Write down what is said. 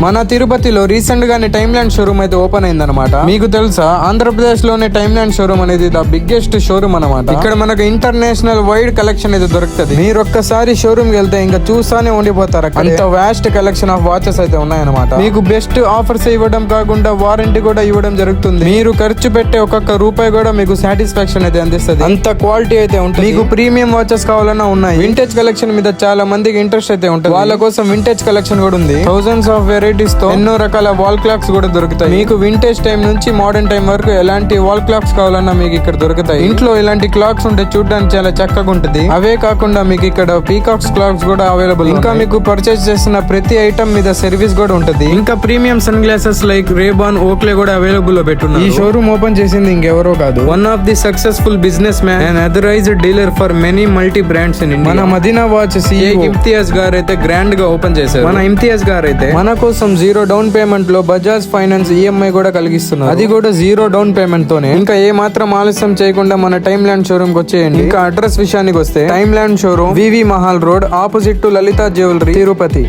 మన తిరుపతిలో రీసెంట్ గానే టైమ్ ల్యాండ్ షోరూమ్ అయితే ఓపెన్ అయిందనమాట. మీకు తెలుసా, ఆంధ్రప్రదేశ్ లోనే టైమ్ ల్యాండ్ షోరూమ్ అనేది ద బిగ్గెస్ట్ షోరూమ్ అనమాట. ఇక్కడ మనకు ఇంటర్నేషనల్ వైడ్ కలెక్షన్ అయితే దొరుకుతుంది. మీరు ఒక్కసారి షోరూమ్ కి వెళ్తే ఇంకా చూసానే ఉండిపోతారు. అంత వాస్ట్ కలెక్షన్ ఆఫ్ వాచెస్ అయితే ఉన్నాయన్నమాట. మీకు బెస్ట్ ఆఫర్స్ ఇవ్వడం కాకుండా వారంటీ కూడా ఇవ్వడం జరుగుతుంది. మీరు ఖర్చు పెట్టే ఒక్కొక్క రూపాయి కూడా మీకు సాటిస్ఫాక్షన్ అయితే అందిస్తుంది. అంత క్వాలిటీ అయితే ఉంటుంది. మీకు ప్రీమియం వాచెస్ కావాలన్నా ఉన్నాయి. వింటేజ్ కలెక్షన్ మీద చాలా మందికి ఇంట్రెస్ట్ అయితే ఉంటుంది. వాళ్ళ కోసం వింటేజ్ కలెక్షన్ కూడా ఉంది. థౌసండ్స్ ఆఫ్ వెరైటీస్ తో ఎన్నో రకాల వాల్ క్లాక్స్ కూడా దొరుకుతాయి. మీకు వింటేజ్ టైం నుంచి మోడర్న్ టైం వరకు ఎలాంటి వాల్ క్లాక్స్ కావాలన్నా మీకు ఇక్కడ దొరుకుతాయి. ఇంట్లో ఇలాంటి క్లాక్స్ ఉంటే చూడడానికి చాలా చక్కగా ఉంటుంది. అవే కాకుండా మీకు ఇక్కడ పీకాక్స్ క్లాక్స్ కూడా అవైలబుల్. ఇంకా మీకు పర్చేస్ చేసిన ప్రతి ఐటమ్ మీద సర్వీస్ కూడా ఉంటుంది. ఇంకా premium sun glasses like Ray Ban, Oakley కూడా అవైలబుల్ లో పెట్టున్నారు. ఈ షోరూమ్ ఓపెన్ చేసింది ఇంకెవరో కాదు, one of the successful business man and authorized dealer for many multi brands in India. మన మదీనా వాచ్ CEO ఇమ్తియాజ్ గారు అయితే గ్రాండ్ గా ఓపెన్ చేశారు. మన ఇమ్తియాజ్ గారు అయితే మన కోసం 0 డౌన్ పేమెంట్ లో బజాజ్ ఫైనాన్స్ EMI కూడా కలిగిస్తున్నారు. అది కూడా 0 డౌన్ పేమెంట్ తోనే. ఇంకా ఏ మాత్రం ఆలస్యం చేయకుండా మన టైమ్ ల్యాండ్ షోరూమ్ కి వచ్చేయండి. ఇంకా అడ్రస్ విషయానికి వస్తే, time land showroom VV Mahal road, opposite to Lalitha jewellery, Tirupati.